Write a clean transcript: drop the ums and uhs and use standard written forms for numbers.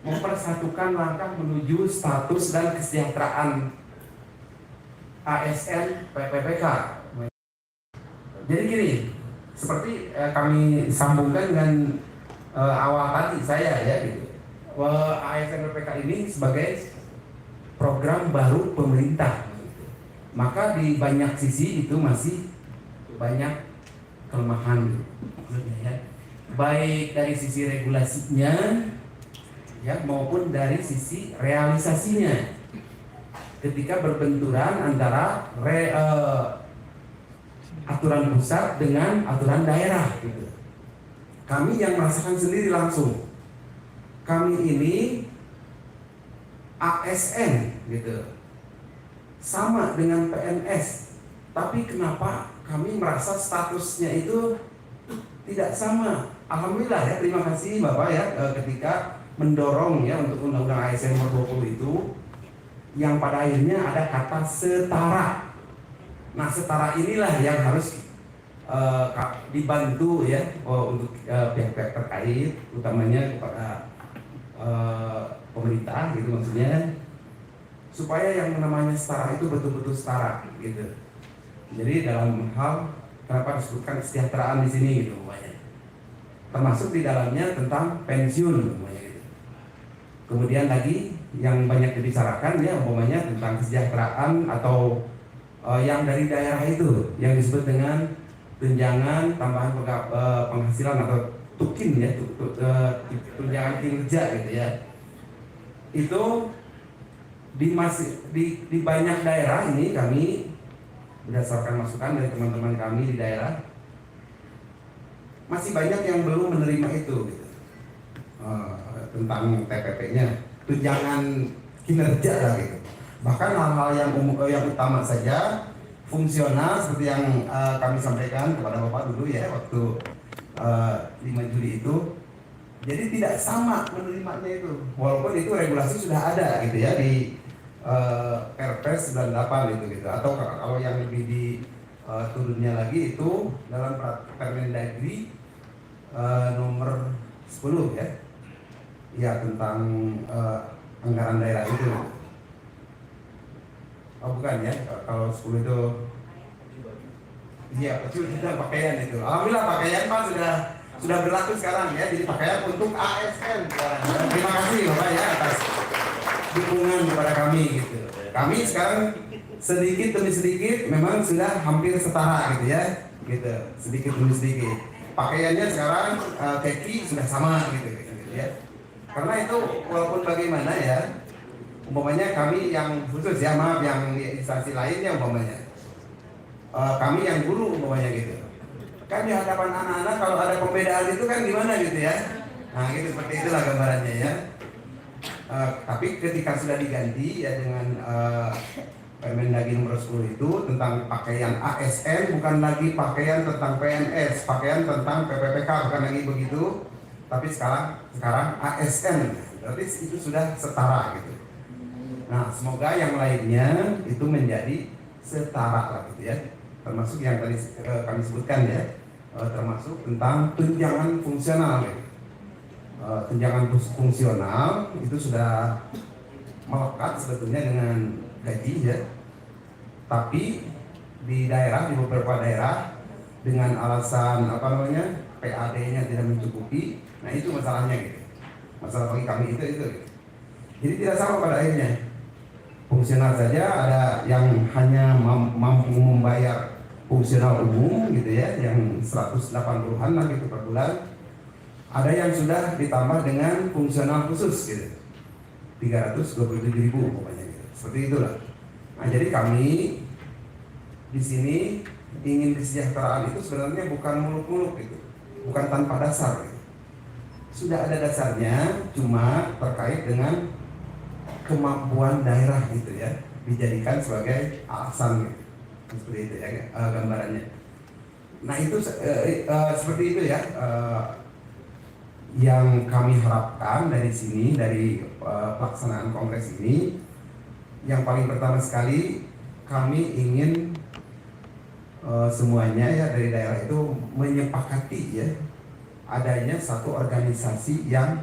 mempersatukan langkah menuju status dan kesejahteraan ASN PPPK. Jadi gini, seperti kami sambungkan dengan awal tadi saya ya, gitu. ASN PPPK ini sebagai program baru pemerintah, gitu. Maka di banyak sisi itu masih banyak kelemahan, gitu. Ya. Baik dari sisi regulasinya ya maupun dari sisi realisasinya ketika berbenturan antara aturan pusat dengan aturan daerah gitu. Kami yang merasakan sendiri langsung, kami ini ASN gitu, sama dengan PNS, tapi kenapa kami merasa statusnya itu tidak sama? Alhamdulillah ya, terima kasih Bapak ya ketika mendorong ya untuk Undang-Undang ASN nomor 20 itu yang pada akhirnya ada kata setara. Nah, setara inilah yang harus dibantu ya untuk pihak-pihak terkait, utamanya kepada pemerintah gitu maksudnya, supaya yang namanya setara itu betul-betul setara gitu. Jadi dalam hal kenapa disebutkan kesejahteraan di sini gitu umpamanya. Termasuk di dalamnya tentang pensiun umpamanya gitu. Kemudian lagi yang banyak dibicarakan ya umpamanya tentang kesejahteraan atau yang dari daerah itu yang disebut dengan tunjangan tambahan penghasilan atau tukin ya, tunjangan kinerja gitu ya. Itu di banyak daerah ini kami berdasarkan masukan dari teman-teman kami di daerah masih banyak yang belum menerima itu gitu. Tentang TPP-nya, tunjangan kinerja lah gitu. Bahkan hal-hal yang utama saja fungsional seperti yang kami sampaikan kepada Bapak dulu ya waktu 5 Juli itu. Jadi tidak sama menerimanya itu, walaupun itu regulasi sudah ada gitu ya di Perpres 98 gitu. Atau kalau yang lebih di turunnya lagi itu dalam Permendagri nomor 10 ya. Ya tentang anggaran daerah itu. Oh bukan ya, kalau 10 itu iya kecil kita pakaian itu. Alhamdulillah pakaian Pak sudah berlaku sekarang ya, jadi pakaian untuk ASN. Terima kasih Bapak ya atas dukungan kepada kami gitu. Kami sekarang sedikit demi sedikit memang sudah hampir setara gitu ya, gitu sedikit demi sedikit. Pakaiannya sekarang kaki sudah sama gitu ya. Karena itu walaupun bagaimana ya, umpamanya kami yang khusus ya, maaf yang di instansi lainnya umpamanya, kami yang guru umpamanya gitu, kan di hadapan anak-anak kalau ada pembedaan itu kan gimana gitu ya. Nah gitu, seperti itulah gambarannya ya. Tapi ketika sudah diganti ya dengan Permendagri nomor 10 itu tentang pakaian ASN, bukan lagi pakaian tentang PNS, pakaian tentang PPPK, bukan lagi begitu. Tapi sekarang ASN, berarti itu sudah setara gitu. Nah, semoga yang lainnya itu menjadi setara lah gitu ya. Termasuk yang tadi kami sebutkan ya, termasuk tentang tunjangan fungsional. Gitu. Tunjangan fungsional itu sudah melekat sebetulnya dengan gaji ya. Tapi di daerah, di beberapa daerah dengan alasan PAD-nya tidak mencukupi. Nah itu masalahnya gitu. Masalah bagi kami itu gitu. Jadi tidak sama pada akhirnya. Fungsional saja ada yang hanya mampu membayar fungsional umum gitu ya, yang 180-an lah gitu per bulan. Ada yang sudah ditambah dengan fungsional khusus gitu, 327.000 pokoknya gitu. Seperti itulah. Nah jadi kami di sini ingin kesejahteraan itu sebenarnya bukan muluk-muluk gitu, bukan tanpa dasar gitu. Sudah ada dasarnya, cuma terkait dengan kemampuan daerah gitu ya, dijadikan sebagai alasan gitu. Seperti itu ya gambarannya. Nah itu seperti itu ya yang kami harapkan dari sini, dari pelaksanaan kongres ini. Yang paling pertama sekali kami ingin semuanya ya dari daerah itu menyepakati ya adanya satu organisasi yang